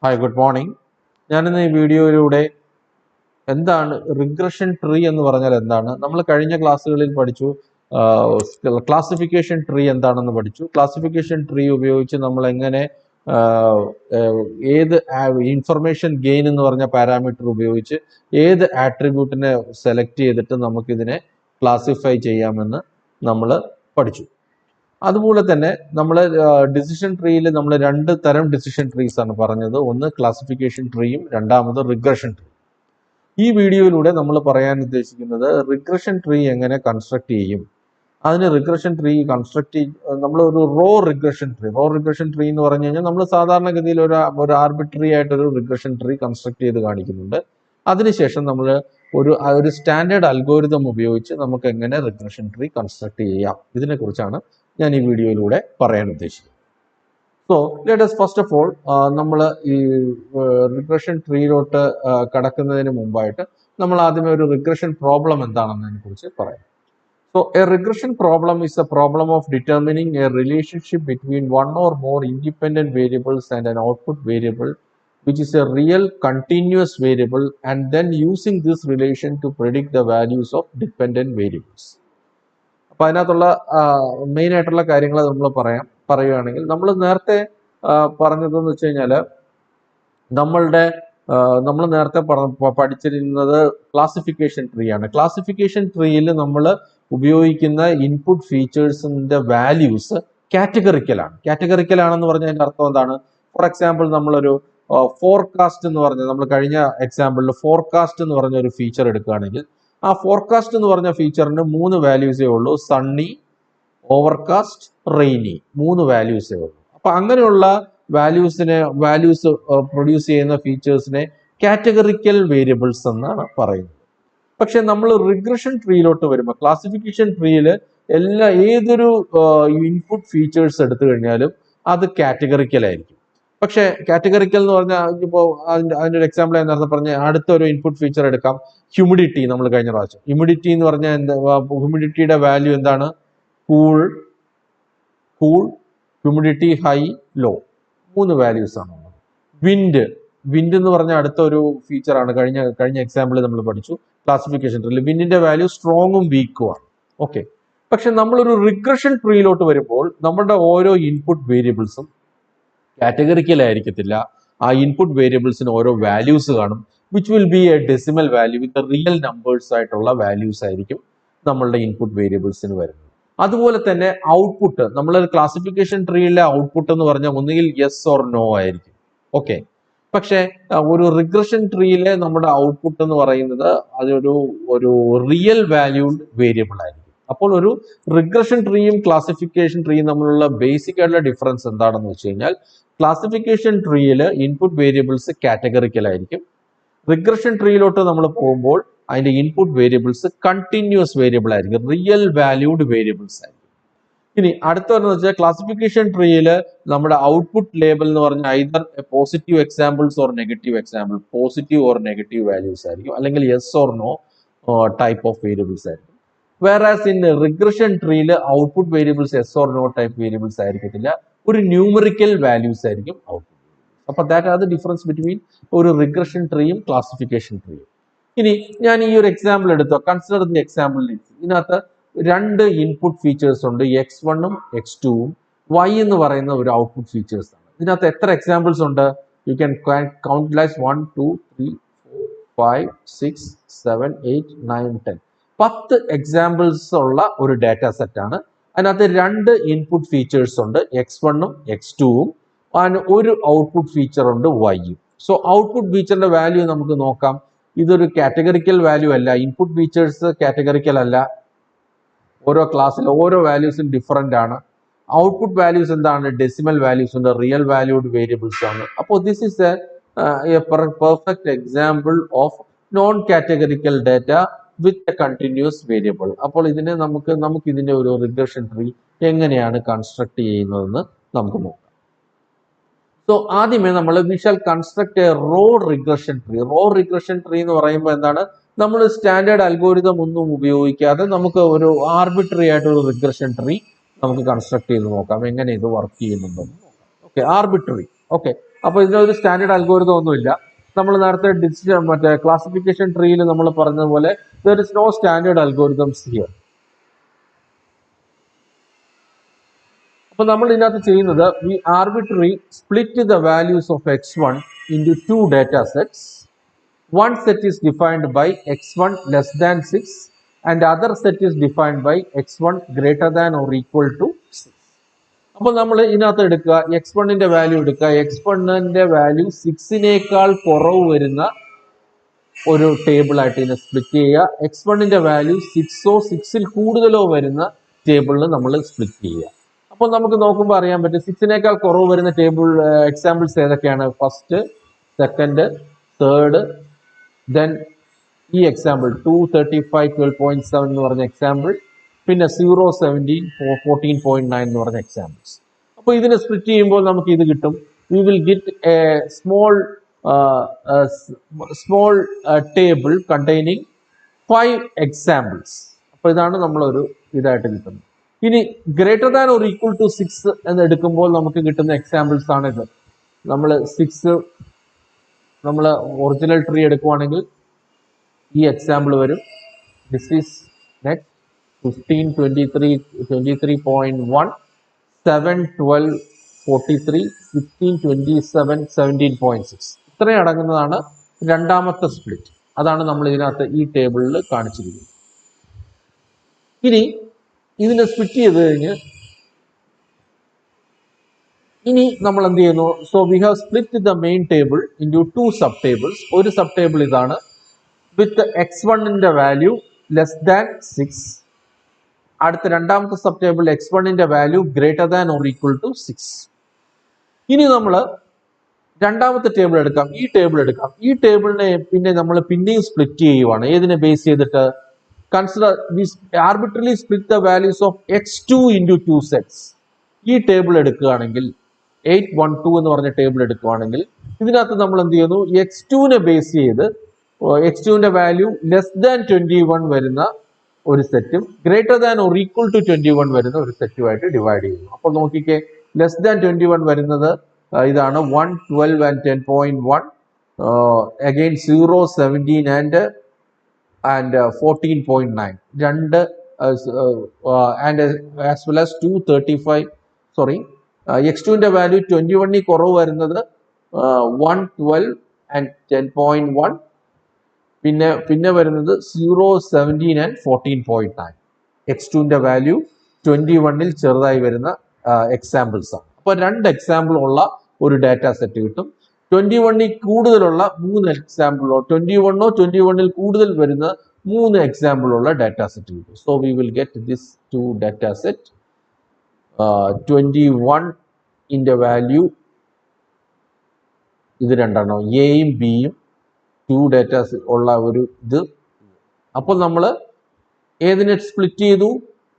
Hi, good morning. ഞാനിന്ന് ഈ വീഡിയോയിലൂടെ എന്താണ് റിഗ്രഷൻ ട്രീ എന്ന് പറഞ്ഞാൽ എന്താണ്, നമ്മൾ കഴിഞ്ഞ ക്ലാസ്സുകളിൽ പഠിച്ചു. ക്ലാസിഫിക്കേഷൻ ട്രീ എന്താണെന്ന് പഠിച്ചു. ക്ലാസിഫിക്കേഷൻ ട്രീ ഉപയോഗിച്ച് നമ്മൾ എങ്ങനെ ഏത് ഇൻഫർമേഷൻ ഗെയിൻ എന്ന് പറഞ്ഞ പാരാമീറ്റർ ഉപയോഗിച്ച് ഏത് ആട്രിബ്യൂട്ടിനെ സെലക്ട് ചെയ്തിട്ട് നമുക്കിതിനെ ക്ലാസിഫൈ ചെയ്യാമെന്ന് നമ്മൾ പഠിച്ചു. അതുപോലെ തന്നെ നമ്മൾ ഡിസിഷൻ ട്രീയിൽ നമ്മൾ രണ്ട് തരം ഡിസിഷൻ ട്രീസ് ആണ് പറഞ്ഞത്. ഒന്ന് ക്ലാസിഫിക്കേഷൻ ട്രീയും രണ്ടാമത് റിഗ്രഷൻ ട്രീ. ഈ വീഡിയോയിലൂടെ നമ്മൾ പറയാൻ ഉദ്ദേശിക്കുന്നത് റിഗ്രഷൻ ട്രീ എങ്ങനെ കൺസ്ട്രക്ട് ചെയ്യും. അതിന് റിഗ്രഷൻ ട്രീ കൺസ്ട്രക്ട് നമ്മൾ ഒരു റോ റിഗ്രഷൻ ട്രീ എന്ന് പറഞ്ഞു കഴിഞ്ഞാൽ നമ്മൾ സാധാരണഗതിയിൽ ഒരു ആർബിട്രറി ആയിട്ടൊരു റിഗ്രഷൻ ട്രീ കൺസ്ട്രക്ട് ചെയ്ത് കാണിക്കുന്നുണ്ട്. അതിനുശേഷം നമ്മൾ ഒരു സ്റ്റാൻഡേർഡ് അൽഗോരിതം ഉപയോഗിച്ച് നമുക്ക് എങ്ങനെ റിഗ്രഷൻ ട്രീ കൺസ്ട്രക്ട് ചെയ്യാം, ഇതിനെക്കുറിച്ചാണ് ഞാൻ ഈ വീഡിയോയിലൂടെ പറയാൻ ഉദ്ദേശിക്കുന്നത്. So let us first of all നമ്മൾ ഈ റിഗ്രഷൻ ട്രീയിലോട്ട് കടക്കുന്നതിന് മുമ്പായിട്ട് നമ്മൾ ആദ്യമേ ഒരു റിഗ്രഷൻ പ്രോബ്ലം എന്താണെന്നതിനെ കുറിച്ച് പറയാം. So a regression problem is a problem of determining a relationship between one or more independent variables and an output variable which is a real continuous variable and then using this relation to predict the values of dependent variables. അപ്പൊ അതിനകത്തുള്ള main ആയിട്ടുള്ള കാര്യങ്ങൾ നമ്മൾ പറയുകയാണെങ്കിൽ നമ്മൾ നേരത്തെ പറഞ്ഞതെന്ന് വെച്ച് കഴിഞ്ഞാൽ നമ്മൾ നേരത്തെ പഠിച്ചിരുന്നത് ക്ലാസിഫിക്കേഷൻ ട്രീ ആണ്. ക്ലാസിഫിക്കേഷൻ ട്രീയിൽ നമ്മൾ ഉപയോഗിക്കുന്ന ഇൻപുട്ട് ഫീച്ചേഴ്സിന്റെ വാല്യൂസ് കാറ്റഗറിക്കൽ ആണെന്ന് പറഞ്ഞാൽ അതിന്റെ അർത്ഥം എന്താണ്? ഫോർ എക്സാമ്പിൾ നമ്മളൊരു ഫോർകാസ്റ്റ് എന്ന് പറഞ്ഞ, നമ്മൾ കഴിഞ്ഞ എക്സാമ്പിളിൽ ഫോർകാസ്റ്റ് എന്ന് പറഞ്ഞ ഒരു ഫീച്ചർ എടുക്കുകയാണെങ്കിൽ ആ ഫോർകാസ്റ്റ് എന്ന് പറഞ്ഞ ഫീച്ചറിന് 3 വാല്യൂസേ ഉള്ളൂ. സണ്ണി, ഓവർകാസ്റ്റ്, റെയിനി, 3 വാല്യൂസേ ഉള്ളൂ. അപ്പൊ അങ്ങനെയുള്ള വാല്യൂസ് പ്രൊഡ്യൂസ് ചെയ്യുന്ന ഫീച്ചേഴ്സിനെ കാറ്റഗറിക്കൽ വേരിയബിൾസ് എന്നാണ് പറയുന്നത്. പക്ഷെ നമ്മൾ റിഗ്രഷൻ ട്രീയിലോട്ട് വരുമ്പോൾ ക്ലാസിഫിക്കേഷൻ ട്രീയിൽ ഏതൊരു ഇൻപുട്ട് ഫീച്ചേഴ്സ് എടുത്തു കഴിഞ്ഞാലും അത് കാറ്റഗറിക്കൽ ആയിരിക്കും. പക്ഷെ കാറ്റഗറിക്കൽ എന്ന് പറഞ്ഞാൽ ഇപ്പോൾ അതിന്റെ ഒരു എക്സാമ്പിൾ ഞാൻ നേരത്തെ പറഞ്ഞ അടുത്തൊരു ഇൻപുട്ട് ഫീച്ചർ എടുക്കാം, ഹ്യൂമിഡിറ്റി. നമ്മൾ കഴിഞ്ഞ പ്രാവശ്യം ഹ്യൂമിഡിറ്റി എന്ന് പറഞ്ഞാൽ ഹ്യൂമിഡിറ്റിയുടെ വാല്യൂ എന്താണ്? Cool, humidity, high, low, 3 values ആണ്. വിൻഡ് എന്ന് പറഞ്ഞ അടുത്തൊരു ഫീച്ചറാണ്. കഴിഞ്ഞ എക്സാമ്പിൾ നമ്മൾ പഠിച്ചു ക്ലാസിഫിക്കേഷൻ ട്രീയിൽ വിൻഡിന്റെ വാല്യൂ സ്ട്രോങ്ങും വീക്കും ആണ്. ഓക്കെ, പക്ഷെ നമ്മളൊരു റിഗ്രഷൻ ട്രീയിലോട്ട് വരുമ്പോൾ നമ്മുടെ ഓരോ ഇൻപുട്ട് വേരിയബിൾസും കാറ്റഗറിക്കൽ ആയിരിക്കത്തില്ല. ആ ഇൻപുട്ട് വേരിയബിൾസിന് ഓരോ വാല്യൂസ് കാണും, which will be A decimal value with real numbers ആയിട്ടുള്ള വാല്യൂസ് ആയിരിക്കും നമ്മളുടെ ഇൻപുട്ട് വേരിയബിൾസിന് വരുന്നത്. അതുപോലെ തന്നെ ഔട്ട്പുട്ട്, നമ്മൾ ക്ലാസിഫിക്കേഷൻ ട്രീയിലെ ഔട്ട്പുട്ട് എന്ന് പറഞ്ഞാൽ ഒന്നുകിൽ യെസ് ഓർ നോ ആയിരിക്കും. ഓക്കെ, പക്ഷെ ഒരു റിഗ്രഷൻ ട്രീയിലെ നമ്മുടെ ഔട്ട്പുട്ട് എന്ന് പറയുന്നത് അതൊരു റിയൽ വാല്യൂഡ് വേരിയബിൾ ആയിരിക്കും. അപ്പോൾ ഒരു റിഗ്രഷൻ ട്രീയും ക്ലാസിഫിക്കേഷൻ ട്രീയും തമ്മിലുള്ള ബേസിക് ആയിട്ടുള്ള ഡിഫറൻസ് എന്താണെന്ന് വെച്ച് കഴിഞ്ഞാൽ ക്ലാസിഫിക്കേഷൻ ട്രീയിൽ ഇൻപുട്ട് വേരിയബിൾസ് കാറ്റഗറിക്കൽ ആയിരിക്കും. റിഗ്രഷൻ ട്രീയിലോട്ട് നമ്മൾ പോകുമ്പോൾ അതിന്റെ ഇൻപുട്ട് വേരിയബിൾസ് കണ്ടിന്യൂസ് വേരിയബിൾ ആയിരിക്കും, റിയൽ വാല്യൂഡ് വേരിയബിൾസ് ആയിരിക്കും. ഇനി അടുത്തെന്ന് വെച്ചാൽ ക്ലാസിഫിക്കേഷൻ ട്രീയിൽ നമ്മുടെ ഔട്ട്പുട്ട് ലേബൽ എന്ന് പറഞ്ഞാൽ either positive examples or negative example, positive or negative values ആയിരിക്കും, അല്ലെങ്കിൽ yes or no type of variables ആയിരിക്കും. വേറാസ് ഇൻ റിഗ്രഷൻ ട്രീയിൽ output variables yes or no type variables ആയിരിക്കത്തില്ല, ഒരു ന്യൂമറിക്കൽ വാല്യൂസ് ആയിരിക്കും ഔട്ട്പുട്ട്. അപ്പൊ that are the difference between ഒരു regression ട്രീയും ക്ലാസിഫിക്കേഷൻ ട്രീയും. ഇനി ഞാൻ ഈ ഒരു എക്സാമ്പിൾ എടുത്തോ, കൺസിഡർ ദി എക്സാമ്പിൾ. ഇതിനകത്ത് 2 ഇൻപുട്ട് ഫീച്ചേഴ്സ് ഉണ്ട്, x1ഉം x2ഉം y എന്ന് പറയുന്ന ഒരു ഔട്ട്പുട്ട് ഫീച്ചേഴ്സ് ആണ്. ഇതിനകത്ത് എത്ര എക്സാമ്പിൾസ് ഉണ്ട്? You can count lies 1 2 3 4 5 6 7 8 9 10 10 examples ഉള്ള ഒരു ഡാറ്റ സെറ്റ് ആണ്. അതിനകത്ത് 2 ഇൻപുട്ട് ഫീച്ചേഴ്സ് ഉണ്ട്, x1ഉം x2ഉം, ഒരു ഔട്ട്പുട്ട് ഫീച്ചർ ഉണ്ട്, y-ഉം. സോ ഔട്ട്പുട്ട് ഫീച്ചറിന്റെ വാല്യൂ നമുക്ക് നോക്കാം. ഇതൊരു കാറ്റഗറിക്കൽ വാല്യൂ അല്ല, ഇൻപുട്ട് ഫീച്ചേഴ്സ് കാറ്റഗറിക്കൽ അല്ല, ഓരോ ക്ലാസ്സിൽ ഓരോ വാല്യൂസും ഡിഫറെന്റ് ആണ്. ഔട്ട്പുട്ട് വാല്യൂസ് എന്താണ്? ഡെസിമൽ വാല്യൂസ് ഉണ്ട്, റിയൽ വാല്യൂഡ് വേരിയബിൾസ് ആണ്. അപ്പോൾ this is A perfect example of non categorical data with a continuous variable. അപ്പോൾ നമുക്ക് ഇതിന്റെ ഒരു റിഗ്രഷൻ ട്രീ എങ്ങനെയാണ് കൺസ്ട്രക്ട് ചെയ്യുന്നതെന്ന് നമുക്ക് നോക്കാം. സോ ആദ്യമേ we shall construct a raw regression tree എന്ന് പറയുമ്പോൾ എന്താണ്? നമ്മൾ സ്റ്റാൻഡേർഡ് അൽഗോരിതം ഒന്നും ഉപയോഗിക്കാതെ നമുക്ക് ഒരു ആർബിട്രറി ആയിട്ട് ഒരു റിഗ്രഷൻ ട്രീ നമുക്ക് കൺസ്ട്രക്ട് ചെയ്ത് നോക്കാം, എങ്ങനെ ഇത് വർക്ക് ചെയ്യുന്നുണ്ടെന്ന് നോക്കാം. Okay, arbitrary. ഓക്കെ, അപ്പോൾ ഇതിനൊരു സ്റ്റാൻഡേർഡ് അൽഗോരിതം ഒന്നുമില്ല. നമ്മൾ നേരത്തെ മറ്റേ ക്ലാസിഫിക്കേഷൻ ട്രീയിൽ നമ്മൾ പറഞ്ഞതുപോലെ there is no standard algorithms here. അപ്പോൾ നമ്മൾ ഇതിനകത്ത് ചെയ്യുന്നത് we arbitrarily split the values of x1 into two data sets. One set is defined by x1 less than 6 and other set is defined by x1 greater than or equal to 6. അപ്പോൾ നമ്മൾ ഇതിനകത്ത് എടുക്കുക x1ന്റെ value എടുക്കുക, x1ന്റെ value 6നേക്കാൾ കുറവ് വരുന്ന ഒരു table ആയിട്ട് ഇതിനെ സ്പ്ലിറ്റ് ചെയ്യുക. x1ന്റെ വാല്യൂ 6ഓ 6ൽ കൂടുതലോ വരുന്ന ടേബിളിൽ നമ്മൾ സ്പ്ലിറ്റ് ചെയ്യുക. അപ്പോൾ നമുക്ക് നോക്കുമ്പോൾ അറിയാൻ പറ്റും 6നേക്കാൾ കുറവ് വരുന്ന ടേബിൾ എക്സാമ്പിൾസ് ഏതൊക്കെയാണ്. ഫസ്റ്റ്, സെക്കൻഡ്, തേർഡ്, ദെൻ ഈ എക്സാമ്പിൾ 235 12.7 എന്ന് പറഞ്ഞ എക്സാമ്പിൾ, പിന്നെ 0 17 14.9 എന്ന് പറഞ്ഞ എക്സാമ്പിൾസ്. അപ്പോൾ ഇതിനെ സ്പ്ലിറ്റ് ചെയ്യുമ്പോൾ നമുക്ക് ഇത് കിട്ടും. We will get a small table containing 5 examples. അപ്പോൾ ഇതാണ് നമ്മളൊരു ഇതായിട്ട് കിട്ടുന്നത്. ഇനി greater than or equal to 6 എന്ന് എടുക്കുമ്പോൾ നമുക്ക് കിട്ടുന്ന എക്സാമ്പിൾസ് ആണ് ഇത്. നമ്മൾ 6 നമ്മൾ ഒറിജിനൽ ട്രീ എടുക്കുവാണെങ്കിൽ ഈ എക്സാമ്പിൾ വരും. ദിസ് ഈസ് നെക്സ്റ്റ് 15 23 23.1 7 12 43 16 27 17.6 ഇത്രയും അടങ്ങുന്നതാണ് രണ്ടാമത്തെ സ്പ്ലിറ്റ്. അതാണ് നമ്മൾ ഇതിനകത്ത് ഈ ടേബിളിൽ കാണിച്ചിരിക്കുന്നത്. ഇനി ഇതിനെ സ്പ്ലിറ്റ് ചെയ്ത് കഴിഞ്ഞ് ഇനി നമ്മൾ എന്ത് ചെയ്യുന്നു? So we have split the main table into 2 sub tables. ഒരു സബ് ടേബിൾ ഇതാണ് വിത്ത് x1ന്റെ വാല്യൂ ലെസ് ദാൻ 6. അടുത്ത രണ്ടാമത്തെ സബ് ടേബിൾ x1ന്റെ value greater than or equal to 6. ഇനി നമ്മൾ രണ്ടാമത്തെ ടേബിൾ എടുക്കാം, ഈ ടേബിൾ എടുക്കാം. ഈ ടേബിളിനെ പിന്നെ നമ്മൾ പിന്നെയും സ്പ്ലിറ്റ് ചെയ്യുവാണ്. ഏതിനെ ബേസ് ചെയ്തിട്ട്? Consider we arbitrarily split the values of x2 into 2 sets. ഈ ടേബിൾ എടുക്കുകയാണെങ്കിൽ 812 എന്ന് പറഞ്ഞ ടേബിൾ എടുക്കുകയാണെങ്കിൽ ഇതിനകത്ത് നമ്മൾ എന്ത് ചെയ്യുന്നു? x2നെ ബേസ് ചെയ്ത് x2ന്റെ വാല്യൂ ലെസ് ദാൻ 21 വരുന്ന ഒരു സെറ്റും greater than or equal to 21 വരുന്ന ഒരു സെറ്റുമായിട്ട് ഡിവൈഡ് ചെയ്യുന്നു. അപ്പോൾ നോക്കിക്കേ, ലെസ് ദാൻ 21 വരുന്നത് ഇതാണ് 1 12 and 10.1, അഗെയിൻ 0 17 and 14.9 രണ്ട് and as well as 235 x2ന്റെ value 21ൽ കുറവ് വരുന്നത് 1 12 and 10.1, പിന്നെ വരുന്നത് 0 17 and 14.9. x2ന്റെ വാല്യൂ 21ൽ ചെറുതായി വരുന്ന എക്സാമ്പിൾസ് ആണ്. അപ്പോൾ 2 എക്സാമ്പിൾ ഉള്ള ഒരു ഡാറ്റാ സെറ്റ് കിട്ടും. 21ൽ കൂടുതലുള്ള 3 എക്സാമ്പിളോ 21ഓ 21ൽ കൂടുതൽ വരുന്ന 3 എക്സാമ്പിൾ ഉള്ള ഡാറ്റാ സെറ്റ് കിട്ടും. So we will get this 2 data set. 21ന്റെ വാല്യൂ ഇത് രണ്ടെണ്ണം, എയും ബിയും 2 ഡാറ്റാസ് ഉള്ള ഒരു ഇത്. അപ്പോൾ നമ്മൾ ഏതിനെ സ്പ്ലിറ്റ് ചെയ്തു?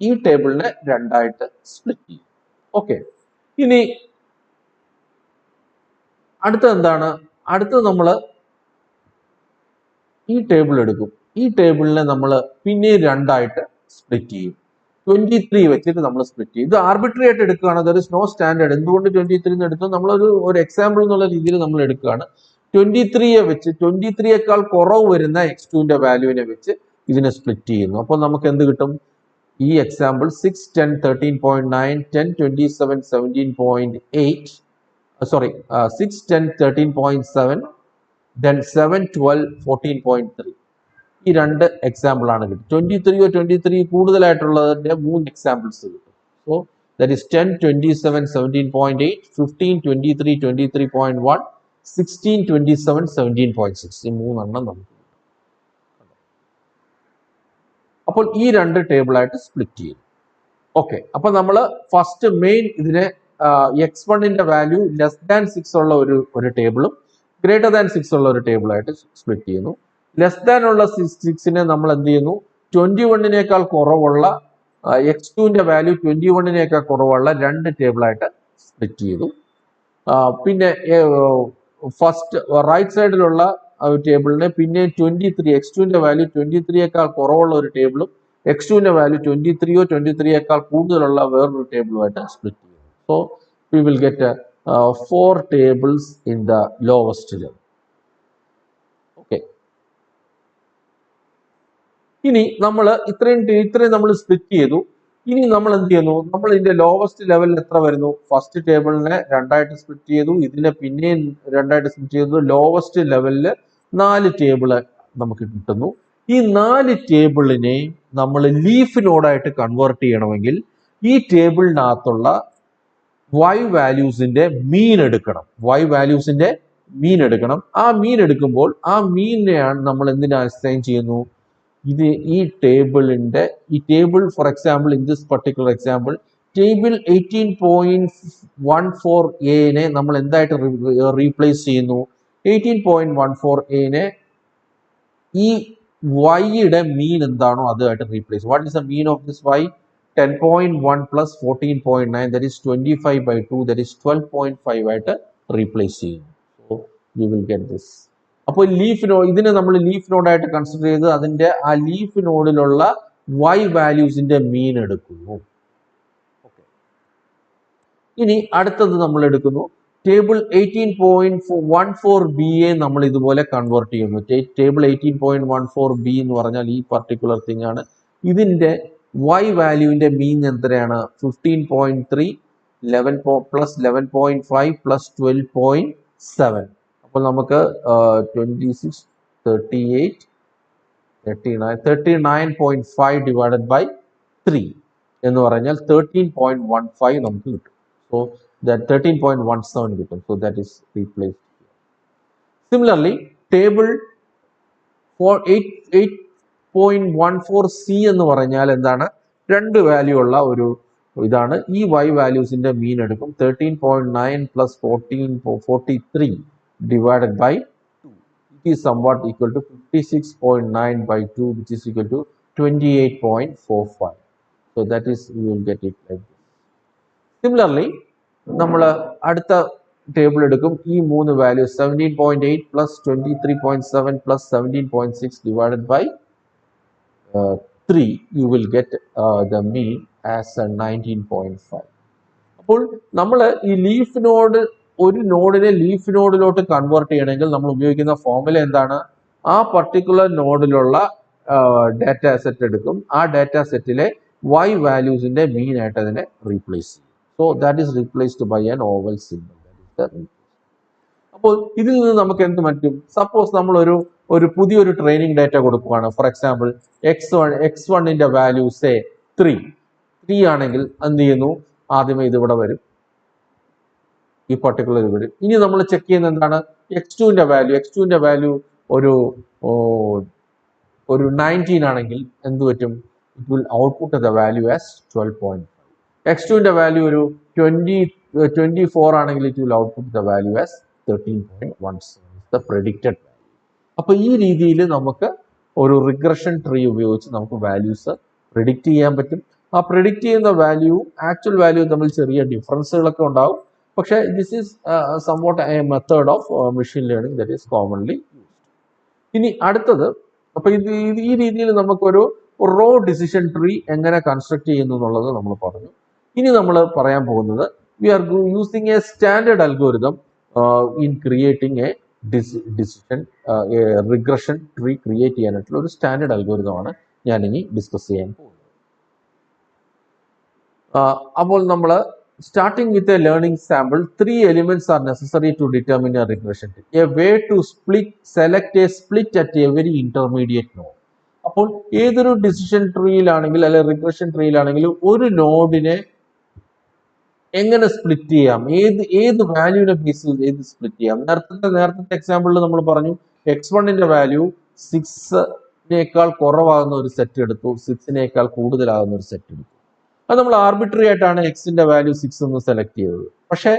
ഈ ടേബിളിനെ രണ്ടായിട്ട് സ്പ്ലിറ്റ് ചെയ്യും. ഓക്കെ, ഇനി അടുത്തത് എന്താണ്? അടുത്തത് നമ്മൾ ഈ ടേബിൾ എടുക്കും. ഈ ടേബിളിനെ നമ്മൾ പിന്നെ രണ്ടായിട്ട് സ്പ്ലിറ്റ് ചെയ്യും. 23 വെച്ചിട്ട് നമ്മൾ സ്പ്ലിറ്റ് ചെയ്യും. ഇത് ആർബിട്രറി ആയിട്ട് എടുക്കുകയാണ്. There is no standard. എന്തുകൊണ്ട് 23 എടുത്തു? നമ്മളൊരു എക്സാമ്പിൾ എന്നുള്ള രീതിയിൽ നമ്മൾ എടുക്കുകയാണ്. 23യെ വെച്ച് 23യേക്കാൾ കുറവ് വരുന്ന x2ന്റെ വാല്യൂവിനെ വെച്ച് ഇതിനെ സ്പ്ലിറ്റ് ചെയ്യുന്നു. അപ്പോൾ നമുക്ക് എന്ത് കിട്ടും? ഈ എക്സാമ്പിൾ 6 10 13.9 10 27 17.8 6 10 13.7 then 7 12 14.3 ഈ 2 എക്സാമ്പിൾ ആണ് കിട്ടും. 23 കൂടുതലായിട്ടുള്ളതിന്റെ 3 എക്സാമ്പിൾസ് കിട്ടും. സോ ദാറ്റ് ഈസ് 10 27 17.8 15 23 23.1 16 27 17.6 ഈ 3 എണ്ണം നമുക്ക്. അപ്പോൾ ഈ 2 ടേബിളായിട്ട് സ്പ്ലിറ്റ് ചെയ്യും. ഓക്കെ, അപ്പൊ നമ്മൾ ഫസ്റ്റ് മെയിൻ ഇതിനെ x1ന്റെ വാല്യൂ ലെസ് ദാൻ 6 ഉള്ള ഒരു ടേബിളും ഗ്രേറ്റർ ദാൻ 6 ഉള്ള ഒരു ടേബിളായിട്ട് സ്പ്ലിറ്റ് ചെയ്യുന്നു. ലെസ് ദാൻ ഉള്ള 6നെ നമ്മൾ എന്ത് ചെയ്യുന്നു? 21നേക്കാൾ കുറവുള്ള x2ന്റെ വാല്യൂ 21നേക്കാൾ കുറവുള്ള 2 ടേബിളായിട്ട് സ്പ്ലിറ്റ് ചെയ്തു. പിന്നെ ഫസ്റ്റ് റൈറ്റ് സൈഡിലുള്ള ടേബിളിനെ പിന്നെ 23 x2ന്റെ വാല്യൂ 23യേക്കാൾ കുറവുള്ള ഒരു ടേബിളും x2ന്റെ വാല്യൂ 23യേക്കാൾ കൂടുതലുള്ള വേറൊരു ടേബിളുമായിട്ട് സ്പ്ലിറ്റ് ചെയ്യുന്നു. So we will get 4 tables in the lowest level. Okay. ഇനി നമ്മൾ ഇത്രയും നമ്മൾ സ്പ്ലിറ്റ് ചെയ്തു. ഇനി നമ്മൾ എന്ത് ചെയ്യുന്നു? നമ്മൾ ഇതിന്റെ ലോവസ്റ്റ് ലെവലിൽ എത്ര വരുന്നു? ഫസ്റ്റ് ടേബിളിനെ രണ്ടായിട്ട് സ്പ്ലിറ്റ് ചെയ്തു, ഇതിനെ പിന്നെയും രണ്ടായിട്ട് സ്പ്ലിറ്റ് ചെയ്തു. ലോവസ്റ്റ് ലെവലിൽ 4 ടേബിള് നമുക്ക് കിട്ടുന്നു. ഈ 4 ടേബിളിനെ നമ്മൾ ലീഫ് നോഡായിട്ട് കൺവേർട്ട് ചെയ്യണമെങ്കിൽ ഈ ടേബിളിനകത്തുള്ള y വാല്യൂസിന്റെ മീൻ എടുക്കണം. y വാല്യൂസിന്റെ മീൻ എടുക്കണം. ആ മീൻ എടുക്കുമ്പോൾ ആ മീനിനെയാണ് നമ്മൾ എന്തിനാ അസൈൻ ചെയ്യുന്നു? ഇത് ഈ table for example in this particular example table 18.14a നമ്മൾ എന്തായിട്ട് റീപ്ലേസ് ചെയ്യുന്നു? 18.14a ഈ y-യുടെ മീൻ എന്താണോ അതുമായിട്ട് replace. What is the mean of this y? 10.1 plus 14.9 that is 25/2 that is 12.5 ആയിട്ട് റീപ്ലേസ് ചെയ്യുന്നു. So you will get this. അപ്പോൾ ഇതിനെ നമ്മൾ ലീഫ് നോഡായിട്ട് കൺസിഡർ ചെയ്ത് അതിന്റെ ആ ലീഫ് നോഡിലുള്ള y വാല്യൂസിന്റെ മീൻ എടുക്കുന്നു. ഇനി അടുത്തത് നമ്മൾ എടുക്കുന്നു ടേബിൾ 18.14b നമ്മൾ ഇതുപോലെ കൺവേർട്ട് ചെയ്യുന്നു. ടേബിൾ 18.14b എന്ന് പറഞ്ഞാൽ ഈ പർട്ടിക്കുലർ തിങ് ആണ്. ഇതിന്റെ y വാല്യൂവിന്റെ മീൻ എത്രയാണ്? 15.3 പ്ലസ് 11.5 പ്ലസ് 12.7. അപ്പോൾ നമുക്ക് 26 38 39.5 ഡിവൈഡഡ് ബൈ 3 എന്ന് പറഞ്ഞാൽ 13.15 നമുക്ക് കിട്ടും. സോ that 13.17 കിട്ടും. So that is replaced. Similarly table 8.14c എന്ന് പറഞ്ഞാൽ എന്താണ്? 2 വാല്യൂ ഉള്ള ഒരു ഇതാണ്. ഈ y വാല്യൂസിന്റെ മീൻ എടുക്കും. 13.9 plus 43 divided by 2. It is somewhat equal to 56.9 by 2 which is equal to 28.45. So that is, you will get it like this. Similarly, നമ്മൾ അടുത്ത ടേബിൾ എടുക്കും. ഈ 3 values 17.8 plus 23.7 plus 17.6 divided by 3 you will get the mean as 19.5. അപ്പോൾ നമ്മൾ ഈ leaf node ഒരു നോഡിനെ leaf നോഡിലോട്ട് convert ചെയ്യണമെങ്കിൽ നമ്മൾ ഉപയോഗിക്കുന്ന ഫോർമുല എന്താണ്? ആ പർട്ടിക്കുലർ നോഡിലുള്ള ഡാറ്റ സെറ്റ് എടുക്കും. ആ ഡാറ്റ സെറ്റിലെ y വാല്യൂസിന്റെ മീൻ ആയിട്ട് അതിനെ റീപ്ലേസ് ചെയ്യും. So that is replaced by an oval symbol. അപ്പോൾ ഇതിൽ നിന്ന് നമുക്ക് എന്ത് പറ്റും? സപ്പോസ് നമ്മൾ ഒരു പുതിയൊരു ട്രെയിനിങ് ഡാറ്റ കൊടുക്കുകയാണ്. ഫോർ എക്സാമ്പിൾ x1ന്റെ വാല്യൂസ് 3 ആണെങ്കിൽ എന്ത് ചെയ്യുന്നു? ആദ്യമേ ഇതിവിടെ വരും, ഈ പർട്ടിക്കുലർ വരും. ഇനി നമ്മൾ ചെക്ക് ചെയ്യുന്നത് എന്താണ്? x2ന്റെ വാല്യൂ ഒരു 19 ആണെങ്കിൽ എന്ത് പറ്റും? It will output the value as 12.5. x2ന്റെ വാല്യൂ ഒരു 24 ആണെങ്കിൽ it will output the value as 13.17 the predicted value. അപ്പൊ ഈ രീതിയിൽ നമുക്ക് ഒരു റിഗ്രഷൻ ട്രീ ഉപയോഗിച്ച് നമുക്ക് വാല്യൂസ് പ്രെഡിക്റ്റ് ചെയ്യാൻ പറ്റും. ആ പ്രെഡിക്റ്റ് ചെയ്യുന്ന വാല്യൂ ആക്ച്വൽ വാല്യൂ തമ്മിൽ ചെറിയ ഡിഫറൻസുകളൊക്കെ ഉണ്ടാവും. പക്ഷേ this is somewhat a method of machine learning that is commonly used. ഇനി അടുത്തത്, അപ്പൊ ഈ രീതിയിൽ നമുക്കൊരു റോ ഡിസിഷൻ ട്രീ എങ്ങനെ കൺസ്ട്രക്ട് ചെയ്യുന്നു എന്നുള്ളത് നമ്മൾ പറഞ്ഞു. ഇനി നമ്മൾ പറയാൻ പോകുന്നത് we are using a standard algorithm in creating a regression tree create ചെയ്യാനായിട്ടുള്ള ഒരു സ്റ്റാൻഡേർഡ് അൽഗോരിതമാണ് ഞാൻ ഇനി ഡിസ്കസ് ചെയ്യാൻ പോകുന്നത്. അപ്പോൾ നമ്മൾ starting with a learning sample, 3 elements are necessary to determine a regression tree. A way to select a split at every intermediate node. അപ്പോൾ ഏതൊരു ഡിസിഷൻ ട്രീയിലാണെങ്കിൽ അല്ലെങ്കിൽ റിഗ്രഷൻ ട്രീയിലാണെങ്കിലും ഒരു നോഡിനെ എങ്ങനെ സ്പ്ലിറ്റ് ചെയ്യാം, ഏത് വാല്യൂവിനെ ബേസ് ചെയ്ത് സ്പ്ലിറ്റ് ചെയ്യാം. നേരത്തെ എക്സാമ്പിളിൽ നമ്മൾ പറഞ്ഞു x1ന്റെ വാല്യൂ 6-നേക്കാൾ കുറവാകുന്ന ഒരു സെറ്റ് എടുത്തു, 6-നേക്കാൾ കൂടുതലാകുന്ന ഒരു സെറ്റ് എടുത്തു. അത് നമ്മൾ ആർബിട്രറി ആയിട്ടാണ് എക്സിന്റെ വാല്യൂ 6 എന്ന് സെലക്ട് ചെയ്തത്. പക്ഷേ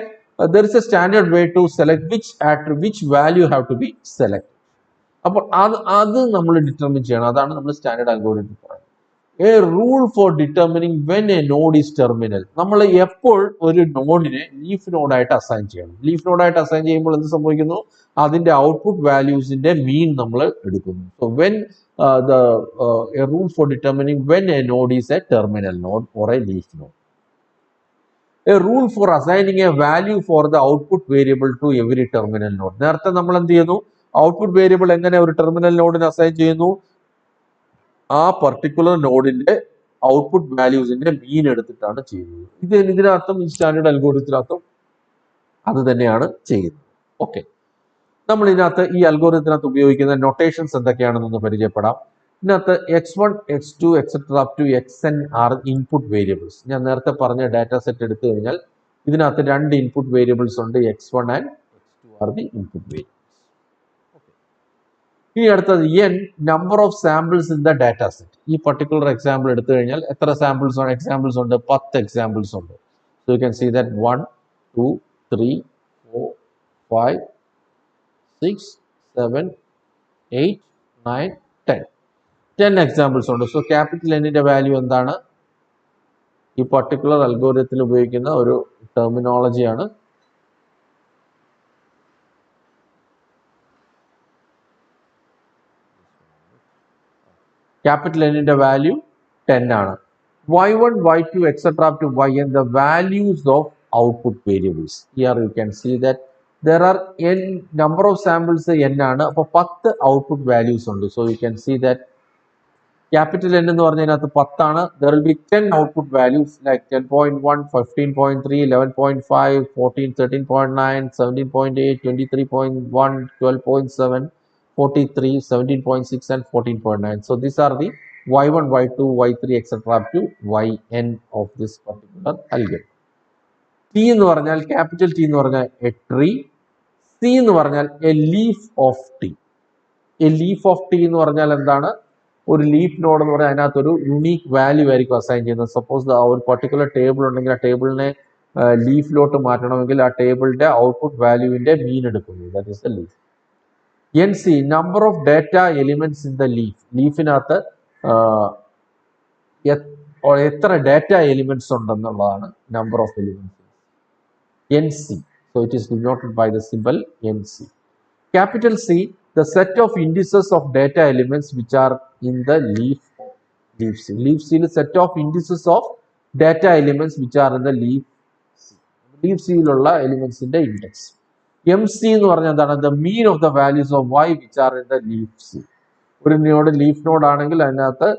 there is a standard way to select which value have to be select. അപ്പോൾ അത് നമ്മൾ ഡിറ്റർമിൻ ചെയ്യണം. അതാണ് നമ്മൾ സ്റ്റാൻഡേർഡ് അൽഗോരിതം പറയുന്നത്. A rule for determining when a node is terminal. നമ്മൾ എപ്പോൾ ഒരു നോഡിനെ ലീഫ് നോഡായിട്ട് അസൈൻ ചെയ്യണം. ലീഫ് നോഡായിട്ട് അസൈൻ ചെയ്യുമ്പോൾ എന്ത് സംഭവിക്കുന്നു? അതിന്റെ ഔട്ട്പുട്ട് വാല്യൂസിന്റെ മീൻ നമ്മൾ എടുക്കുന്നു. So when a rule for determining when a node is a terminal node or a leaf node. A rule for assigning a value for the output variable to every terminal node. നേരത്തെ നമ്മൾ എന്ത് ചെയ്യുന്നു, output variable എങ്ങനെ ഒരു terminal നോഡിന് assign ചെയ്യുന്നു, ആ particular നോഡിന്റെ ഔട്ട്പുട്ട് വാല്യൂസിന്റെ മീൻ എടുത്തിട്ടാണ് ചെയ്യുന്നത്. ഇതിനർത്ഥം ഈ സ്റ്റാൻഡേർഡ് അൽഗോരിതത്തിനകത്തും അത് തന്നെയാണ് ചെയ്യുന്നത്. ഓക്കെ, നമ്മൾ ഇതിനകത്ത് ഈ അൽഗോരിതത്തിനകത്ത് ഉപയോഗിക്കുന്ന നൊട്ടേഷൻസ് എന്തൊക്കെയാണെന്നൊന്ന് പരിചയപ്പെടാം. ഇതിനകത്ത് x1, x2, etcetera up to xn are input variables. ഞാൻ നേരത്തെ പറഞ്ഞ ഡാറ്റ സെറ്റ് എടുത്തു കഴിഞ്ഞാൽ ഇതിനകത്ത് രണ്ട് ഇൻപുട്ട് വേരിയബിൾസ് ഉണ്ട്, x1 and x2 are the input variables. ഇനി അടുത്തത് n number of samples in the data set. ഈ പർട്ടിക്കുലർ എക്സാമ്പിൾ എടുത്തു കഴിഞ്ഞാൽ എത്ര എക്സാമ്പിൾസ് ഉണ്ട്? 10 എക്സാമ്പിൾസ് ഉണ്ട്. So you can see that 1, 2, 3, 4, 5, 6, 7, 8, 9, 10. 10 examples ഉണ്ട്. സോ ക്യാപിറ്റൽ എന്നിന്റെ വാല്യൂ എന്താണ്? ഈ പർട്ടിക്കുലർ അൽഗോരിതത്തിൽ ഉപയോഗിക്കുന്ന ഒരു ടെർമിനോളജിയാണ്. ക്യാപിറ്റൽ എന്നിന്റെ വാല്യൂ 10 ആണ്. y1, y2, etc. up to yn, the values of output variables. Here you can see that there are n number of samples n ആണ്. അപ്പോൾ 10 ഔട്ട്പുട്ട് വാല്യൂസ് ഉണ്ട്. So you can see that capital n എന്ന് പറഞ്ഞതിനകത്ത് 10 ആണ്. there will be 10 output values like 10.1, 15.3, 11.5, 14, 13.9, 17.8, 23.1, 12.7, 43, 17.6 and 14.9. so these are the y1, y2, y3 etc. up to yn of this particular algorithm. T എന്ന് പറഞ്ഞാൽ capital T എന്ന് പറഞ്ഞാൽ A tree, C എന്ന് പറഞ്ഞാൽ A leaf of T. A leaf of T എന്ന് പറഞ്ഞാൽ എന്താണ്? ഒരു ലീഫ് നോഡ് എന്ന് പറഞ്ഞാൽ അതിനകത്തൊരു യുണീക്ക് വാല്യൂ ആയിരിക്കും അസൈൻ ചെയ്യുന്നത്. സപ്പോസ് ഒരു പർട്ടിക്കുലർ ടേബിൾ ഉണ്ടെങ്കിൽ ആ ടേബിളിനെ ലീഫിലോട്ട് മാറ്റണമെങ്കിൽ ആ ടേബിളിന്റെ ഔട്ട്പുട്ട് വാല്യൂവിന്റെ മീൻ എടുക്കുന്നു. That is the leaf. NC number of data elements in the leaf. ലീഫിനകത്ത് എത്ര ഡാറ്റ എലിമെന്റ്സ് ഉണ്ടെന്നുള്ളതാണ് number of elements. NC. So it is denoted by the symbol NC. Capital C, the set of indices of data elements which are in the leaf C. Leaf C is set of indices of data elements which are in the leaf C. Leaf C ilulla elements in the index. MC എന്ന് പറഞ്ഞാൽ എന്താണ്? The mean of the values of y which are in the leaf C. ഒരു node leaf node ആണെങ്കിൽ അതിനകത്ത്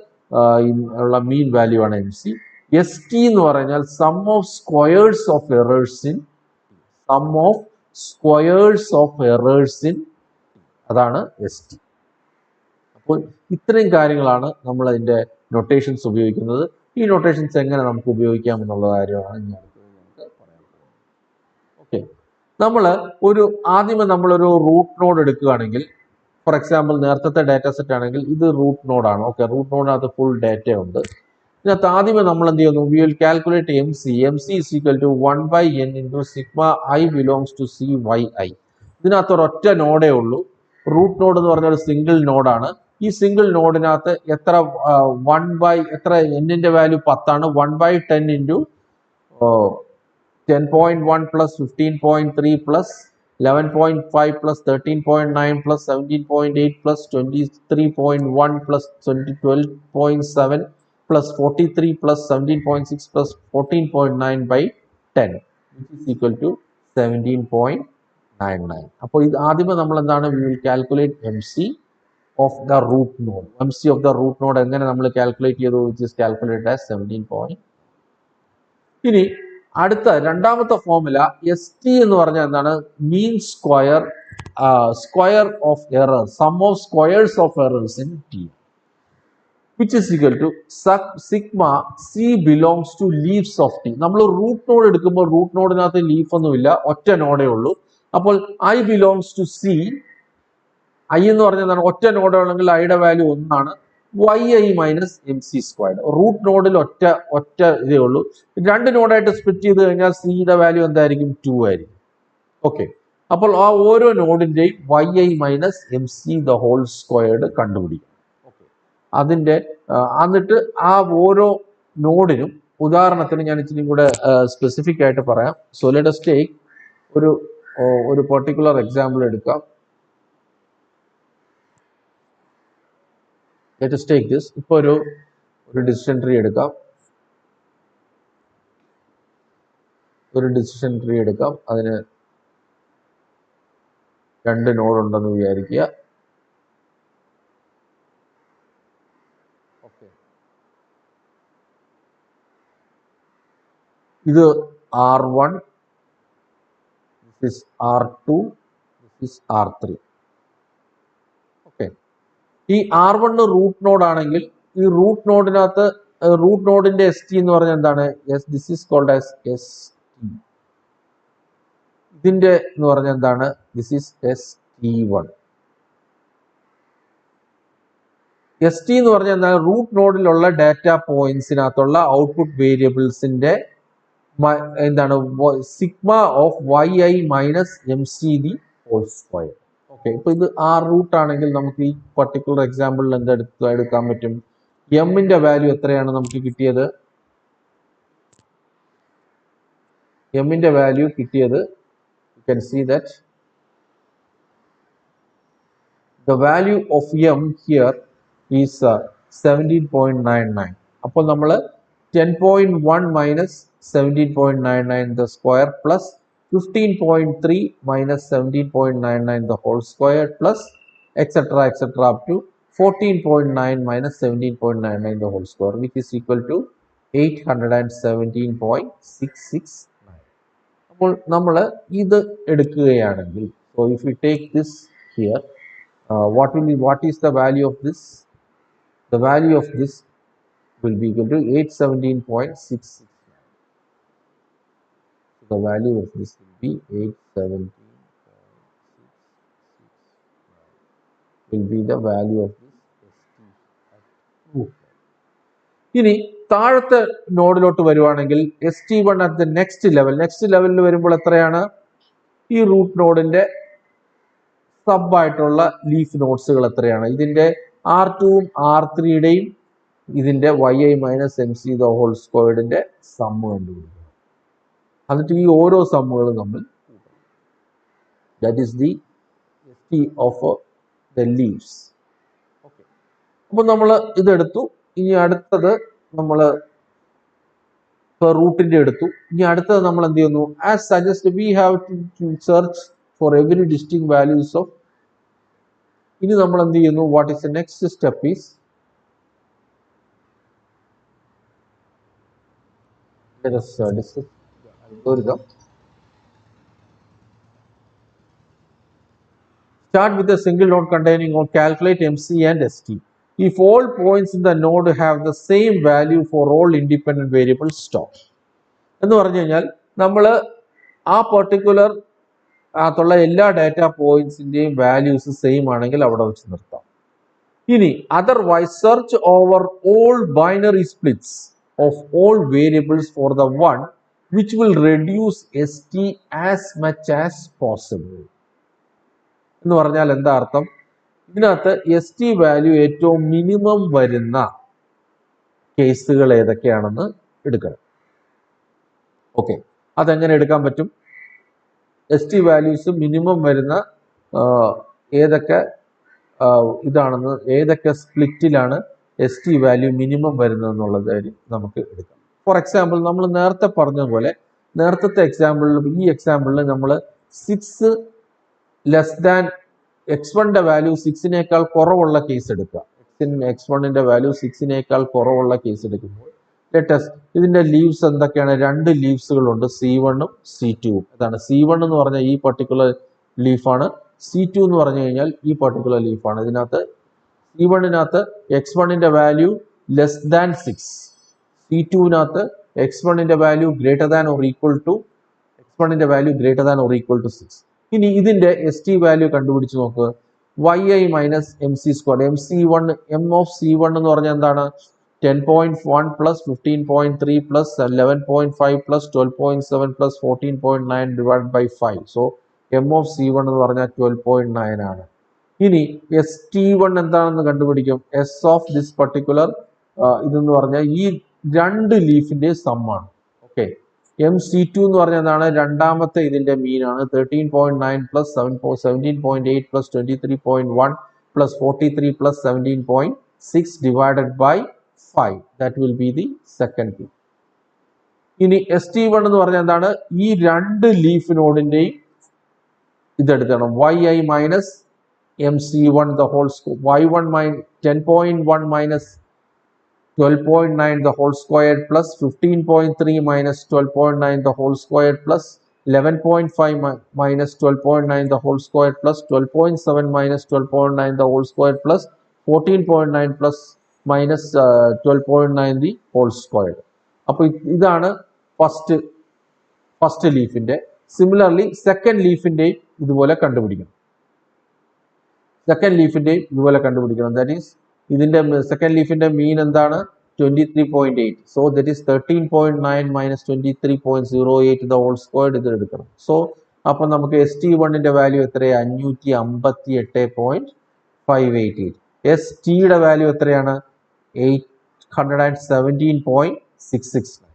ഉള്ള mean value ആണ് MC. ST എന്ന് പറഞ്ഞാൽ sum of squares of errors in അതാണ് ST. അപ്പോൾ ഇത്രയും കാര്യങ്ങളാണ് നമ്മൾ അതിന്റെ നൊട്ടേഷൻസ് ഉപയോഗിക്കുന്നത്. ഈ നൊട്ടേഷൻസ് എങ്ങനെ നമുക്ക് ഉപയോഗിക്കാം എന്നുള്ള കാര്യമാണ് ഞാൻ പറയാൻ പോകുന്നത്. ഓക്കെ, ആദ്യമേ നമ്മളൊരു റൂട്ട് നോഡ് എടുക്കുകയാണെങ്കിൽ, ഫോർ എക്സാമ്പിൾ നേരത്തെ ഡാറ്റ സെറ്റ് ആണെങ്കിൽ ഇത് റൂട്ട് നോഡാണ്. ഓക്കെ, റൂട്ട് നോഡിനകത്ത് ഫുൾ ഡാറ്റ ഉണ്ട്. ഇതിനകത്ത് ആദ്യമേ നമ്മൾ എന്ത് ചെയ്യുന്നു? We will calculate MC is equal to 1/n into sigma I belongs to CYI. ഇതിനകത്ത് ഒരൊറ്റ നോഡേ ഉള്ളൂ. റൂട്ട് നോഡ് എന്ന് പറഞ്ഞ ഒരു സിംഗിൾ നോഡാണ്. ഈ സിംഗിൾ നോഡിനകത്ത് എത്ര എന്നിന്റെ വാല്യൂ 10 ആണ്. 1/10 into 10.1 plus 15.3 plus 11.5 plus 13.9 plus 17.8 plus 23.1 plus 12.7 plus 43 plus 17.6 plus 14.9/10 which is equal to 17.99. അപ്പോൾ ഇത് ആദ്യമേ നമ്മൾ എന്താണ്? We will calculate MC of the root node. MC of the root node എങ്ങനെ നമ്മൾ കാൽക്കുലേറ്റ് ചെയ്തു? Which is calculated as 17. ഇനി അടുത്ത രണ്ടാമത്തെ ഫോർമുല ST എന്ന് പറഞ്ഞാൽ എന്താണ്? Mean square of error, sum of squares of errors in T, which is equal to sigma C belongs to leaves of T. നമ്മൾ റൂട്ട് നോഡ് എടുക്കുമ്പോൾ root നോഡിനകത്ത് leaf ഒന്നുമില്ല, ഒറ്റ നോഡേ ഉള്ളൂ. അപ്പോൾ I belongs to C. I എന്ന് പറഞ്ഞാൽ എന്താണ്? ഒറ്റ നോഡ് ആണെങ്കിൽ ഐയുടെ വാല്യൂ 1 ആണ്. YI minus MC squared. Root നോഡിൽ ഒറ്റ ഇതേ ഉള്ളൂ. രണ്ട് നോഡായിട്ട് സ്പ്ലിറ്റ് ചെയ്ത് കഴിഞ്ഞാൽ സിയുടെ വാല്യൂ എന്തായിരിക്കും? 2 ആയിരിക്കും. ഓക്കെ, അപ്പോൾ ആ ഓരോ നോഡിന്റെയും YI minus MC the whole squared കണ്ടുപിടിക്കും. എന്നിട്ട് ആ ഓരോ നോഡിനും, ഉദാഹരണത്തിന് ഞാൻ ഇച്ചിരി കൂടെ സ്പെസിഫിക് ആയിട്ട് പറയാം. സോ ലെറ്റ് us take ഒരു പർട്ടിക്കുലർ എക്സാമ്പിൾ എടുക്കാം. Let us take this. ഇപ്പോൾ ഒരു ഡിസിഷൻ ട്രീ എടുക്കാം. ഒരു ഡിസിഷൻ ട്രീ എടുക്കാം. അതിന് 2 നോഡ് ഉണ്ടെന്ന് വിചാരിക്കുക. ഓക്കെ, ഇത് R1, this is R2, this is R3. Okay, ഈ R1 റൂട്ട് നോഡ് ആണെങ്കിൽ ഈ റൂട്ട് നോഡിനകത്ത് റൂട്ട് നോഡിന്റെ ST എന്ന് പറഞ്ഞാൽ എന്താണ്? This is called as ST. ഇതിന്റെ എന്ന് പറഞ്ഞാൽ എന്താണ്? This is ST1. ST എന്ന് പറഞ്ഞാൽ എന്താണ്? റൂട്ട് നോഡിലുള്ള ഡാറ്റ പോയിന്റ്സിനകത്തുള്ള ഔട്ട്പുട്ട് വേരിയബിൾസിന്റെ എന്താണ്? Sigma of yi minus MC the whole square. Okay, ഇപ്പൊ ഇത് R റൂട്ട് ആണെങ്കിൽ നമുക്ക് ഈ പർട്ടിക്കുലർ എക്സാമ്പിളിൽ എടുക്കാൻ പറ്റും? എമ്മിന്റെ വാല്യൂ എത്രയാണ് നമുക്ക് കിട്ടിയത്? എമ്മിന്റെ വാല്യൂ കിട്ടിയത്, you can see that the value of m here is 17.99. അപ്പോൾ നമ്മൾ 10.1 minus 17.99 the square plus 15.3 minus 17.99 the whole square plus etc up to 14.9 minus 17.99 the whole square, which is equal to 817.669. അപ്പോൾ നമ്മൾ ഇത് എടുക്കുകയാണെങ്കിൽ, so if we take this here, what is the value of this? The value of this will be equal to 817.669. So the value of this will be 817.669 will be the value of this ST. ഇനി താഴത്തെ നോഡിലോട്ട് വരുവാണെങ്കിൽ ST1 at the next ലെവലിൽ വരുമ്പോൾ എത്രയാണ്? ഈ root നോഡിന്റെ sub ആയിട്ടുള്ള leaf നോഡ്സുകൾ എത്രയാണ്? ഇതിന്റെ R2ഉം R3യുടെയും ഇതിന്റെ yi minus MC the whole സ്ക്വയർഡിന്റെ സമ്മ് കണ്ടുപിടിക്കണം. എന്നിട്ട് ഈ ഓരോ സമ്മുകളും നമ്മൾ that is the ST of the leaves. Okay, അപ്പൊ നമ്മൾ ഇതെടുത്തു. ഇനി അടുത്തത് നമ്മൾ റൂട്ടിന്റെ എടുത്തു. ഇനി അടുത്തത് നമ്മൾ എന്ത് ചെയ്യുന്നു? As suggest we have to search for every distinct values of. ഇനി നമ്മൾ എന്ത് ചെയ്യുന്നു? What is the next step is algorithm. Start with a single node containing or calculate MC and ST. If all points in the node have the same value for all independent variables, stop. എന്ന് പറഞ്ഞു കഴിഞ്ഞാൽ നമ്മൾ ആ particular അകത്തുള്ള എല്ലാ data പോയിന്റ്സിന്റെയും values same ആണെങ്കിൽ അവിടെ വെച്ച് നിർത്താം. ഇനി otherwise search over all binary splits of all variables for the one which will reduce ST as much as possible. എന്ന് പറഞ്ഞാൽ എന്താ അർത്ഥം? ഇതിനകത്ത് ST വാല്യൂ ഏറ്റവും മിനിമം വരുന്ന കേസുകൾ ഏതൊക്കെയാണെന്ന് എടുക്കണം. ഓക്കെ, അതെങ്ങനെ എടുക്കാൻ പറ്റും? ST വാല്യൂസ് മിനിമം വരുന്ന ഏതൊക്കെ ഇതാണെന്ന്, ഏതൊക്കെ സ്പ്ലിറ്റിലാണ് ST വാല്യൂ മിനിമം വരുന്നത് എന്നുള്ളത് നമുക്ക് എടുക്കാം. ഫോർ എക്സാമ്പിൾ, നമ്മൾ നേരത്തെ പറഞ്ഞ പോലെ നേരത്തെ എക്സാമ്പിളിൽ, ഈ എക്സാമ്പിളിൽ നമ്മൾ 6 ലെസ് ദാൻ x1ന്റെ വാല്യൂ 6നേക്കാൾ കുറവുള്ള കേസ് എടുക്കുക. x1ന്റെ വാല്യൂ 6നേക്കാൾ കുറവുള്ള കേസ് എടുക്കുമ്പോൾ ലേറ്റസ്റ്റ് ഇതിന്റെ ലീവ്സ് എന്തൊക്കെയാണ്? 2 ലീവ്സുകളുണ്ട്, C1ഉം C2ഉം. അതാണ് C1 എന്ന് പറഞ്ഞാൽ ഈ പർട്ടിക്കുലർ ലീഫാണ്, C2 എന്ന് പറഞ്ഞു കഴിഞ്ഞാൽ ഈ പർട്ടിക്കുലർ ലീഫാണ്. ഇതിനകത്ത് C1നകത്ത് x1ന്റെ വാല്യൂ ലെസ് ദാൻ 6, C2നകത്ത് x1ന്റെ value greater than or equal to 6. ഇനി ഇതിന്റെ ST വാല്യൂ കണ്ടുപിടിച്ച് നോക്കുക. yi minus MC square. M of C1 എന്ന് പറഞ്ഞാൽ എന്താണ്? 10.1 plus 15.3 plus 11.5 plus 12.7 plus 14.9 divide by 5. So M of C1 എന്ന് പറഞ്ഞാൽ 12.9 ആണ്. ഇനി ST1 എന്താണെന്ന് കണ്ടുപിടിക്കും. S ഓഫ് ദിസ് പർട്ടിക്കുലർ ഇതെന്ന് പറഞ്ഞാൽ ഈ 2 ലീഫിന്റെ സമ്മാണ്. ഓക്കെ, MC2 എന്ന് പറഞ്ഞാൽ എന്താണ്? രണ്ടാമത്തെ ഇതിന്റെ മീൻ ആണ്. 13.9 plus 17.8 plus 23.1 plus 43 plus 17.6 divided by 5. That will be the second thing. ഇനി ST1 എന്ന് പറഞ്ഞാൽ എന്താണ്? ഈ രണ്ട് ലീഫ് നോഡിന്റെയും ഇതെടുക്കണം. yi minus MC1 the whole square, y1 minus 10.1 minus 12.9 the whole square plus 15.3 minus 12.9 the whole square plus 11.5 minus 12.9 the whole square plus 12.7 minus 12.9 the whole square plus 14.9 plus minus 12.9 the whole square. അപ്പോൾ ഇതാണ് first ലീഫിന്റെ. Similarly second ലീഫിന്റെയും ഇതുപോലെ കണ്ടുപിടിക്കണം. Second ലീഫിന്റെയും ഇതുപോലെ കണ്ടുപിടിക്കണം. That is ഇതിന്റെ സെക്കൻഡ് ലീഫിന്റെ മീൻ എന്താണ്? 23.8. So that is 13.9 minus 23.08 the whole squared ഇത് എടുക്കണം. സോ അപ്പൊ നമുക്ക് ST1ന്റെ വാല്യൂ എത്രയാണ്? 558.588. STയുടെ വാല്യൂ എത്രയാണ്? 817.669.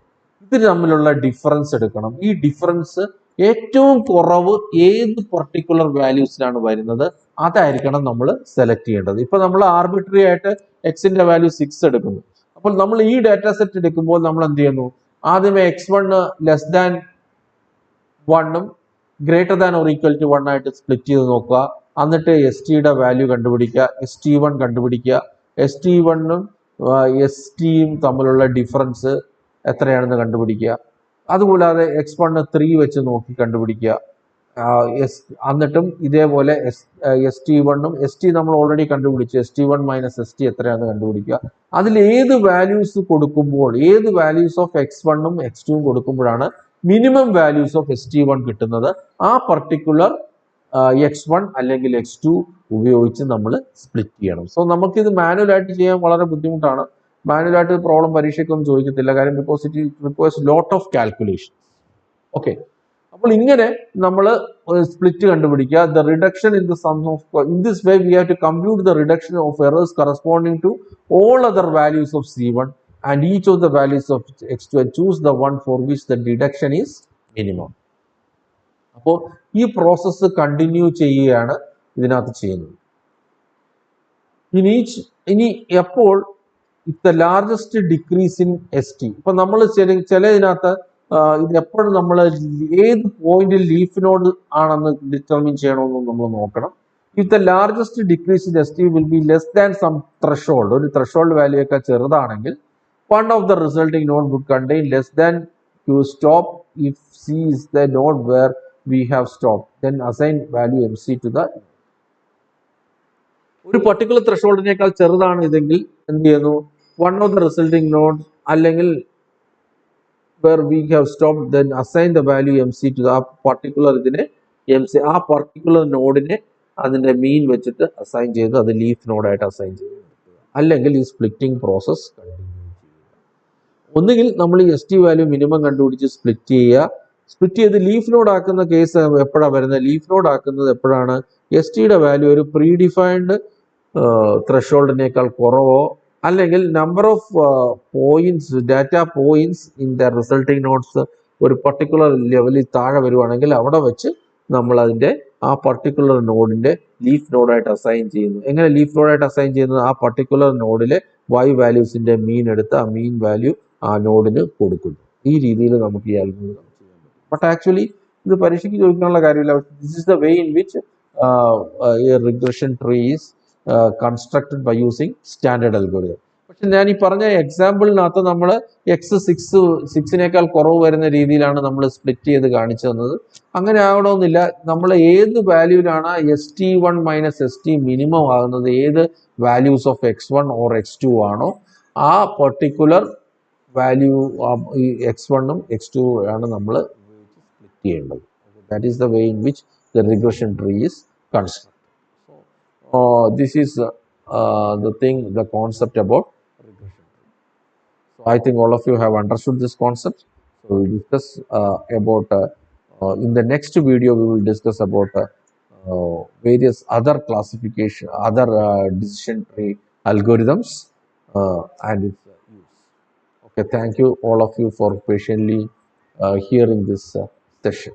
ഇത് തമ്മിലുള്ള ഡിഫറൻസ് എടുക്കണം. ഈ ഡിഫറൻസ് ഏറ്റവും കുറവ് ഏത് പർട്ടിക്കുലർ വാല്യൂസിലാണ് വരുന്നത് അതായിരിക്കണം നമ്മൾ സെലക്ട് ചെയ്യേണ്ടത്. ഇപ്പൊ നമ്മൾ ആർബിട്രറി ആയിട്ട് എക്സിന്റെ വാല്യൂ 6 എടുക്കുന്നു. അപ്പോൾ നമ്മൾ ഈ ഡാറ്റ സെറ്റ് എടുക്കുമ്പോൾ നമ്മൾ എന്ത് ചെയ്യുന്നു? ആദ്യമേ x1 ലെസ് ദാൻ 1ഉം greater than or equal to 1 ആയിട്ട് സ്പ്ലിറ്റ് ചെയ്ത് നോക്കുക. എന്നിട്ട് STയുടെ വാല്യൂ കണ്ടുപിടിക്കുക, ST1 കണ്ടുപിടിക്കുക. ST1ഉം STയും തമ്മിലുള്ള ഡിഫറൻസ് എത്രയാണെന്ന് കണ്ടുപിടിക്കുക. അതുകൂടാതെ x1 3 വെച്ച് നോക്കി കണ്ടുപിടിക്കുക. എന്നിട്ടും ഇതേപോലെ ST1ഉം ST നമ്മൾ ഓൾറെഡി കണ്ടുപിടിച്ചു. ST1 മൈനസ് ST എത്രയാണെന്ന് കണ്ടുപിടിക്കുക. അതിൽ ഏത് വാല്യൂസ് കൊടുക്കുമ്പോൾ, ഏത് വാല്യൂസ് ഓഫ് x1ഉം x2ഉം കൊടുക്കുമ്പോഴാണ് മിനിമം വാല്യൂസ് ഓഫ് ST1 കിട്ടുന്നത്, ആ പർട്ടിക്കുലർ x1 അല്ലെങ്കിൽ x2 ഉപയോഗിച്ച് നമ്മൾ സ്പ്ലിറ്റ് ചെയ്യണം. സോ നമുക്കിത് മാനുവലായിട്ട് ചെയ്യാൻ വളരെ ബുദ്ധിമുട്ടാണ്. മാനുവലായിട്ട് പ്രോബ്ലം പരീക്ഷയ്ക്കൊന്നും ചോദിക്കത്തില്ല. കാര്യം because it requires lot of calculation. Okay, അപ്പോൾ ഇങ്ങനെ നമ്മൾ സ്പ്ലിറ്റ് കണ്ടുപിടിക്കുക. The reduction in the sum of, in this way we have to compute the reduction of errors corresponding to all other values of C1 and each of the values of x2 and choose the one for which the deduction is minimum. അപ്പോൾ ഈ process continue ചെയ്യുകയാണ് ഇതിനകത്ത് ചെയ്യുന്നത്. ഇനി എപ്പോൾ the largest decrease in ST. ഇപ്പൊ നമ്മൾ ചിലതിനകത്ത് ഇത് എപ്പോഴും നമ്മൾ ഏത് പോയിന്റിൽ ലീഫ് നോഡ് ആണെന്ന് ഡിറ്റർമിൻ ചെയ്യണമെന്ന് നമ്മൾ നോക്കണം. If the largest decrease in ST will be less than some threshold, ഒരു threshold വാല്യൂ ഒക്കെ ചെറുതാണെങ്കിൽ one of the resulting node would contain less than Q stop. If C is the node where we have stopped, then assign value MC to the. ഒരു particular ത്രഷോൾഡിനേക്കാൾ ചെറുതാണ് ഇതെങ്കിൽ എന്ത് ചെയ്യുന്നു? One of the resulting node അല്ലെങ്കിൽ where we have stopped, then assign the value MC to the particular ഇതിനെ MC ആ particular നോഡിനെ അതിന്റെ മീൻ വെച്ചിട്ട് അസൈൻ ചെയ്ത് അത് ലീഫ് നോഡായിട്ട് അസൈൻ ചെയ്ത്, അല്ലെങ്കിൽ ഈ സ്പ്ലിറ്റിംഗ് പ്രോസസ് കണ്ടിന്യൂ ചെയ്യുക. ഒന്നുകിൽ നമ്മൾ ഈ ST വാല്യൂ മിനിമം കണ്ടുപിടിച്ച് സ്പ്ലിറ്റ് ചെയ്യുക. സ്പ്ലിറ്റ് ചെയ്ത് ലീഫ് നോഡ് ആക്കുന്ന കേസ് എപ്പോഴാണ് വരുന്നത്? ലീഫ് നോഡ് ആക്കുന്നത് എപ്പോഴാണ്? STയുടെ വാല്യൂ ഒരു പ്രീ ഡിഫൈൻഡ് ത്രഷോൾഡിനേക്കാൾ കുറവോ അല്ലെങ്കിൽ number of points, data points in the resulting notes ഒരു പർട്ടിക്കുലർ ലെവലിൽ താഴെ വരുവാണെങ്കിൽ അവിടെ വെച്ച് നമ്മൾ അതിന്റെ ആ പർട്ടിക്കുലർ നോഡിന്റെ ലീഫ് നോഡായിട്ട് അസൈൻ ചെയ്യുന്നു. എങ്ങനെ ലീഫ് നോഡായിട്ട് അസൈൻ ചെയ്യുന്നത്? ആ പർട്ടിക്കുലർ നോഡിലെ y വാല്യൂസിന്റെ മീൻ എടുത്ത് ആ മീൻ വാല്യൂ ആ നോഡിന് കൊടുക്കുന്നു. ഈ രീതിയിൽ നമുക്ക് ഈ അൽഗോരിതം ചെയ്യാൻ പറ്റും. ബട്ട് ആക്ച്വലി ഇത് പരീക്ഷയ്ക്ക് ചോദിക്കാനുള്ള കാര്യമില്ല. This is the way in which regression tree is constructed by using standard algorithm. പക്ഷെ ഞാൻ ഈ പറഞ്ഞ എക്സാമ്പിളിനകത്ത് നമ്മൾ സിക്സിനേക്കാൾ കുറവ് വരുന്ന രീതിയിലാണ് നമ്മൾ സ്പ്ലിറ്റ് ചെയ്ത് കാണിച്ചു തന്നത്. അങ്ങനെ ആകണമെന്നില്ല. നമ്മൾ ഏത് വാല്യൂവിലാണ് ST1 മൈനസ് ST മിനിമം ആകുന്നത്, ഏത് values of x1 or x2 ആണോ ആ പർട്ടിക്കുലർ വാല്യൂ ഈ x1ഉം x2 ആണ് നമ്മൾ സ്പ്ലിറ്റ് ചെയ്യേണ്ടത്. That is the way in which the regression tree is constructed. This is the thing, the concept about regression tree. So I think all of you have understood this concept. So we will discuss about in the next video we will discuss about various other classification, other decision tree algorithms and its use. Okay, thank you all of you for patiently hearing this session.